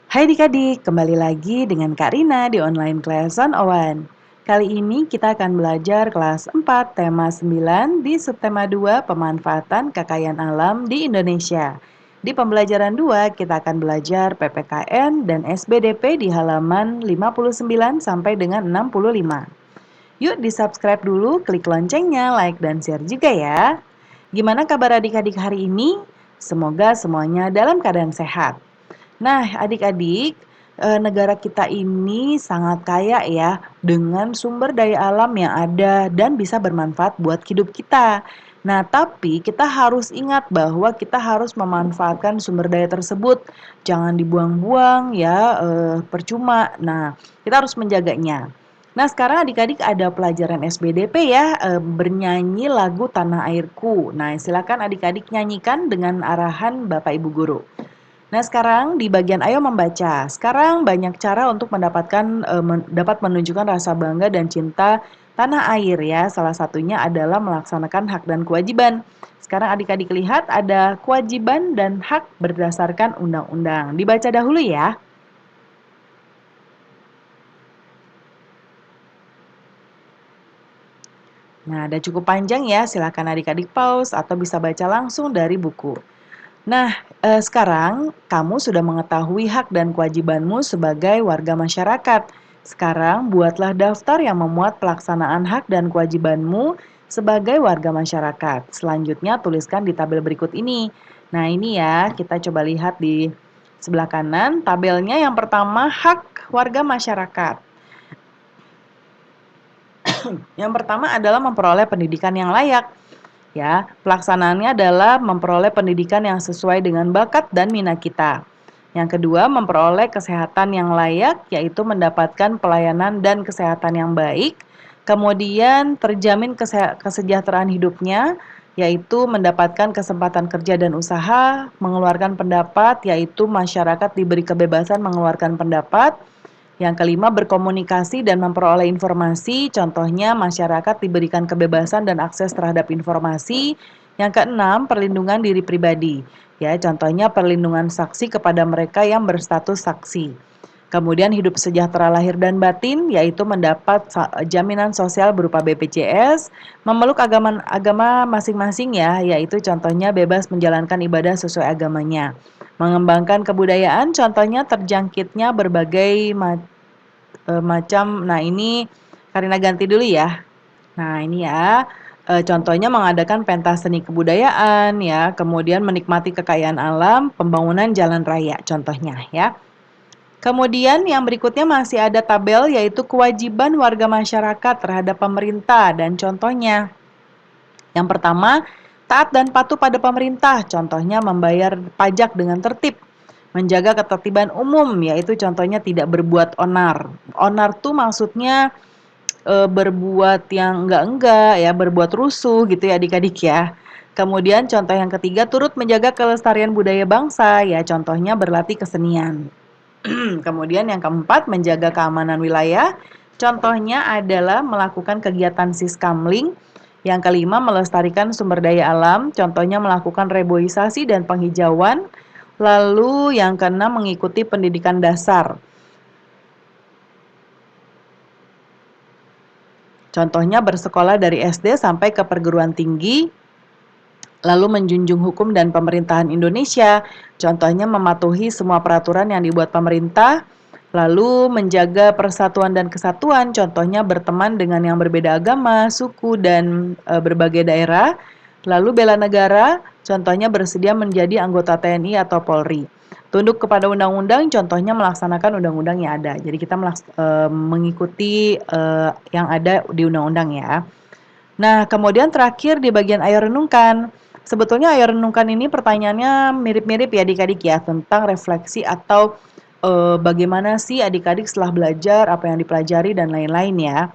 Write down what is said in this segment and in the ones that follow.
Hai adik-adik, kembali lagi dengan Kak Rina di online class 101. Kali ini kita akan belajar kelas 4, tema 9 di subtema 2, pemanfaatan kekayaan alam di Indonesia. Di pembelajaran 2, kita akan belajar PPKN dan SBDP di halaman 59 sampai dengan 65. Yuk di-subscribe dulu, klik loncengnya, like, dan share juga ya. Gimana kabar adik-adik hari ini? Semoga semuanya dalam keadaan sehat. Nah, adik-adik, negara kita ini sangat kaya ya dengan sumber daya alam yang ada dan bisa bermanfaat buat hidup kita. Nah, tapi kita harus ingat bahwa kita harus memanfaatkan sumber daya tersebut. Jangan dibuang-buang ya, percuma. Nah, kita harus menjaganya. Nah, sekarang adik-adik ada pelajaran SBDP ya, bernyanyi lagu Tanah Airku. Nah, silakan adik-adik nyanyikan dengan arahan Bapak Ibu Guru. Nah, sekarang di bagian ayo membaca. Sekarang banyak cara untuk dapat menunjukkan rasa bangga dan cinta tanah air ya. Salah satunya adalah melaksanakan hak dan kewajiban. Sekarang adik-adik lihat ada kewajiban dan hak berdasarkan undang-undang. Dibaca dahulu ya. Nah, ada cukup panjang ya. Silakan adik-adik pause atau bisa baca langsung dari buku. Nah, sekarang kamu sudah mengetahui hak dan kewajibanmu sebagai warga masyarakat. Sekarang buatlah daftar yang memuat pelaksanaan hak dan kewajibanmu sebagai warga masyarakat. Selanjutnya tuliskan di tabel berikut ini. Nah, ini ya, kita coba lihat di sebelah kanan. Tabelnya yang pertama hak warga masyarakat. Yang pertama adalah memperoleh pendidikan yang layak. Ya, pelaksanaannya adalah memperoleh pendidikan yang sesuai dengan bakat dan minat kita. Yang kedua, memperoleh kesehatan yang layak, yaitu mendapatkan pelayanan dan kesehatan yang baik. Kemudian, terjamin kesejahteraan hidupnya, yaitu mendapatkan kesempatan kerja dan usaha, mengeluarkan pendapat, yaitu masyarakat diberi kebebasan mengeluarkan pendapat. Yang kelima, berkomunikasi dan memperoleh informasi, contohnya masyarakat diberikan kebebasan dan akses terhadap informasi. Yang keenam, perlindungan diri pribadi. Ya, contohnya perlindungan saksi kepada mereka yang berstatus saksi. Kemudian hidup sejahtera lahir dan batin, yaitu mendapat jaminan sosial berupa BPJS, memeluk agama masing-masing ya, yaitu contohnya bebas menjalankan ibadah sesuai agamanya. Mengembangkan kebudayaan, contohnya terjangkitnya berbagai macam. Nah, ini Karina ganti dulu ya. Nah, ini ya, contohnya mengadakan pentas seni kebudayaan ya, kemudian menikmati kekayaan alam, pembangunan jalan raya contohnya ya. Kemudian yang berikutnya masih ada tabel yaitu kewajiban warga masyarakat terhadap pemerintah dan contohnya. Yang pertama, taat dan patuh pada pemerintah, contohnya membayar pajak dengan tertib. Menjaga ketertiban umum, yaitu contohnya tidak berbuat onar. Onar tuh maksudnya berbuat yang enggak-enggak ya, berbuat rusuh gitu ya adik-adik ya. Kemudian contoh yang ketiga, turut menjaga kelestarian budaya bangsa ya, contohnya berlatih kesenian. Kemudian yang keempat, menjaga keamanan wilayah. Contohnya adalah melakukan kegiatan siskamling. Yang kelima, melestarikan sumber daya alam. Contohnya melakukan reboisasi dan penghijauan. Lalu yang keenam, mengikuti pendidikan dasar. Contohnya bersekolah dari SD sampai ke perguruan tinggi, lalu menjunjung hukum dan pemerintahan Indonesia. Contohnya mematuhi semua peraturan yang dibuat pemerintah, lalu menjaga persatuan dan kesatuan. Contohnya berteman dengan yang berbeda agama, suku, dan berbagai daerah. Lalu bela negara, contohnya bersedia menjadi anggota TNI atau Polri. Tunduk kepada undang-undang, contohnya melaksanakan undang-undang yang ada. Jadi kita mengikuti yang ada di undang-undang ya. Nah, kemudian terakhir di bagian ayo renungkan. Sebetulnya ayo renungkan ini pertanyaannya mirip-mirip ya adik-adik ya, tentang refleksi atau bagaimana sih adik-adik setelah belajar, apa yang dipelajari dan lain-lain ya.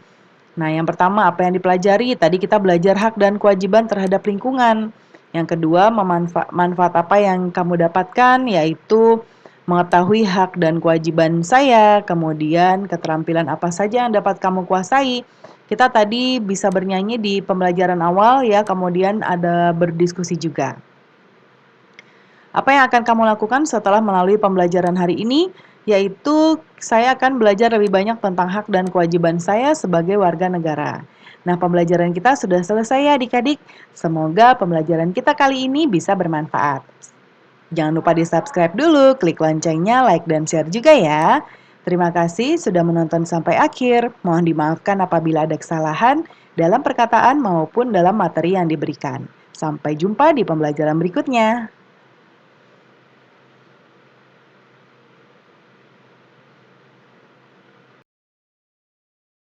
Nah, yang pertama apa yang dipelajari? Tadi kita belajar hak dan kewajiban terhadap lingkungan. Yang kedua, manfaat apa yang kamu dapatkan, yaitu mengetahui hak dan kewajiban saya, kemudian keterampilan apa saja yang dapat kamu kuasai. Kita tadi bisa bernyanyi di pembelajaran awal ya, kemudian ada berdiskusi juga. Apa yang akan kamu lakukan setelah melalui pembelajaran hari ini? Yaitu saya akan belajar lebih banyak tentang hak dan kewajiban saya sebagai warga negara. Nah, pembelajaran kita sudah selesai ya adik-adik. Semoga pembelajaran kita kali ini bisa bermanfaat. Jangan lupa di-subscribe dulu, klik loncengnya, like, dan share juga ya. Terima kasih sudah menonton sampai akhir. Mohon dimaafkan apabila ada kesalahan dalam perkataan maupun dalam materi yang diberikan. Sampai jumpa di pembelajaran berikutnya.